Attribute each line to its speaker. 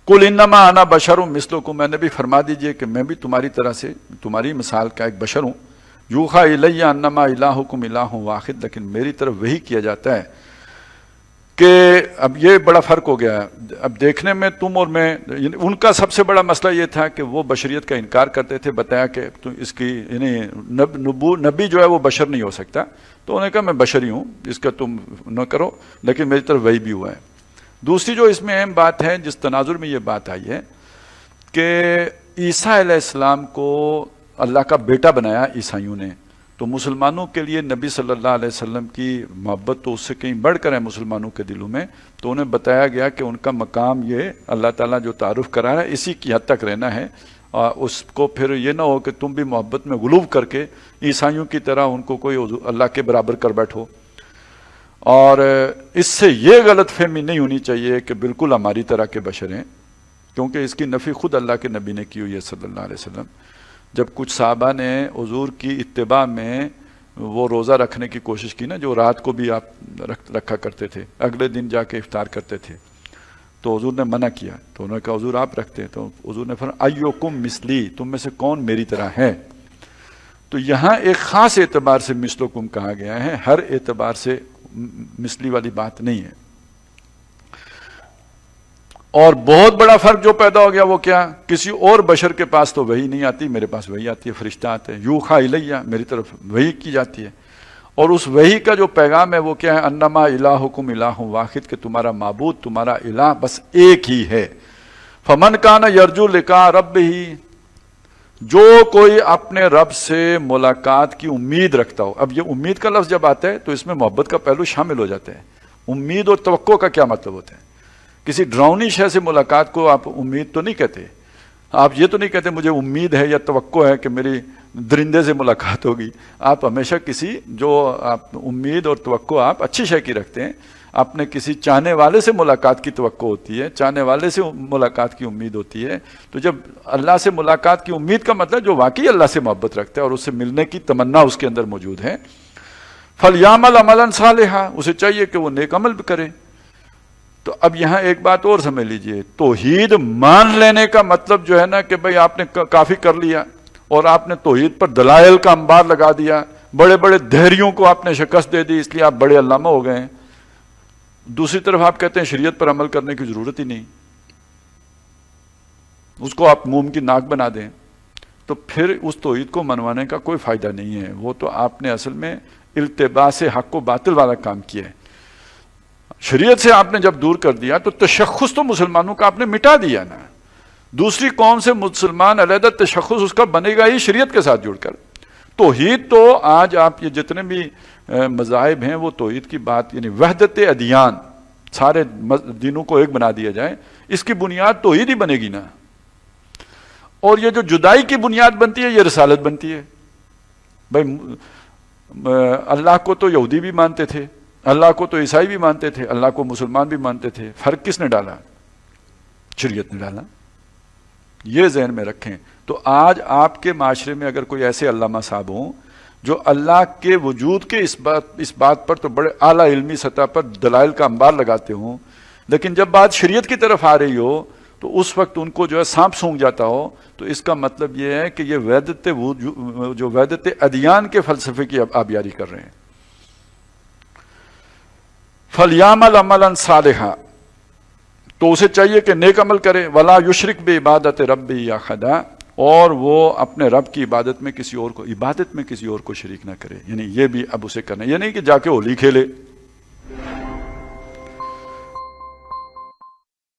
Speaker 1: कुल इन्नमा आना बशरुम मिस्लुकुम, मैं नबी फरमा दीजिए कि मैं भी तुम्हारी तरह से, तुम्हारी मिसाल का एक बशर हूँ। यूखा इलैया अन्नमा इलाहुकुम इलाहुन वाहिद, लेकिन मेरी तरफ वही किया जाता है कि अब ये बड़ा फ़र्क हो गया। अब देखने में तुम और मैं, उनका सबसे बड़ा मसला ये था कि वो बशरियत का इनकार करते थे। बताया कि तुम इसकी नबी जो है वो बशर नहीं हो सकता, तो उन्होंने कहा मैं बशरी हूँ, इसका तुम न करो, लेकिन मेरी तरफ वही भी हुआ है। दूसरी जो इसमें अहम बात है, जिस तनाजुर में ये बात आई है कि ईसा अलैहिस्सलाम को अल्लाह का बेटा बनाया ईसाइयों ने, तो मुसलमानों के लिए नबी सल्लल्लाहु अलैहि वसल्लम की मोहब्बत तो उससे कहीं बढ़कर है मुसलमानों के दिलों में। तो उन्हें बताया गया कि उनका मकाम ये अल्लाह ताला जो तारुफ करा है इसी की हद तक रहना है, और उसको फिर ये ना हो कि तुम भी मोहब्बत में गुलूब करके ईसाइयों की तरह उनको कोई अल्लाह के बराबर कर बैठो। और इससे ये गलत फहमी नहीं होनी चाहिए कि बिल्कुल हमारी तरह के बशर हैं, क्योंकि इसकी नफ़ी खुद अल्लाह के नबी ने की हुई है सल्लल्लाहु अलैहि वसल्लम। जब कुछ साहबा ने हुजूर की इत्तिबा में वो रोज़ा रखने की कोशिश की ना, जो रात को भी आप रखा करते थे, अगले दिन जाके इफ्तार करते थे, तो हुजूर ने मना किया। तो उन्होंने कहा हुजूर आप रखते हैं, तो हुजूर ने फरमाया अय्युकुम मिसली, तुम में से कौन मेरी तरह है। तो यहाँ एक ख़ास एतबार से मिसलुकुम कहा गया है, हर एतबार से मिसली वाली बात नहीं है। और बहुत बड़ा फर्क जो पैदा हो गया वो क्या, किसी और बशर के पास तो वही नहीं आती, मेरे पास वही आती है, फरिश्ता आते हैं, यूखा इलैया, मेरी तरफ वही की जाती है। और उस वही का जो पैगाम है वो क्या है, अन्नमा इलाहुकुम इलाहुन वाहिद, कि तुम्हारा माबूद, तुम्हारा इलाह बस एक ही है। फमन काना यरजू लिका रब्बिही, जो कोई अपने रब से मुलाकात की उम्मीद रखता हो। अब ये उम्मीद का लफ्ज़ जब आता है तो इसमें मोहब्बत का पहलू शामिल हो जाता है। उम्मीद और तवक्को का क्या मतलब होता है? किसी डरावनी शय से मुलाकात को आप उम्मीद तो नहीं कहते, आप ये तो नहीं कहते मुझे उम्मीद है या तवक्को है कि मेरी दरिंदे से मुलाकात होगी। आप हमेशा किसी जो आप उम्मीद और तवक्को आप अच्छी शय की रखते हैं, आपने किसी चाहने वाले से मुलाकात की तवक्को होती है, चाहने वाले से मुलाकात की उम्मीद होती है। तो जब अल्लाह से मुलाकात की उम्मीद का मतलब जो वाकई अल्लाह से मोहब्बत रखता है और उससे मिलने की तमन्ना उसके अंदर मौजूद है, फलयामल अमलन सालिहा, उसे चाहिए कि वो नेक अमल करे। तो अब यहाँ एक बात और समझ लीजिए, तौहीद मान लेने का मतलब जो है ना कि भाई आपने काफ़ी कर लिया और आपने तौहीद पर दलाइल का अंबार लगा दिया, बड़े बड़े धैर्यों को आपने शिकस्त दे दी, इसलिए आप बड़े अल्लामा हो गए हैं। दूसरी तरफ आप कहते हैं शरीयत पर अमल करने की जरूरत ही नहीं, उसको आप मुंह की नाक बना दें, तो फिर उस तौहीद को मनवाने का कोई फायदा नहीं है। वो तो आपने असल में इल्तिबास हक को बातिल वाला काम किया है। शरीयत से आपने जब दूर कर दिया तो तशख्खुस तो मुसलमानों का आपने मिटा दिया ना। दूसरी कौम से मुसलमान अलहदा तशख्खुस उसका बनेगा ही शरीयत के साथ जुड़कर। तौहीद तो आज आप ये जितने भी मज़ाहिब हैं वो तौहीद की बात, यानी वहदत अदियान, सारे दीनों को एक बना दिया जाए, इसकी बुनियाद तौहीद ही बनेगी ना। और ये जो जुदाई की बुनियाद बनती है ये रिसालत बनती है। भाई अल्लाह को तो यहूदी भी मानते थे, अल्लाह को तो ईसाई भी मानते थे, अल्लाह को मुसलमान भी मानते थे, फर्क किसने डाला? शरीयत ने डाला। ये जहन में रखें। तो आज आपके माशरे में अगर कोई ऐसे अल्लामा साहब हों जो अल्लाह के वजूद के इस बात पर तो बड़े आला इल्मी सतह पर दलाइल का अंबार लगाते हों, लेकिन जब बात शरीयत की तरफ आ रही हो तो उस वक्त उनको जो है सांप सूंघ जाता हो, तो इसका मतलब ये है कि ये वैदत अदियान के फलसफे की आबियारी कर रहे हैं। फलयामल अमलन सालिहा, तो उसे चाहिए कि नेक अमल करे, वला युशरिक बि इबादत रब्बी या खदा, और वो अपने रब की इबादत में किसी और को शरीक ना करे। यानी ये भी अब उसे करना, ये नहीं कि जाके होली खेले,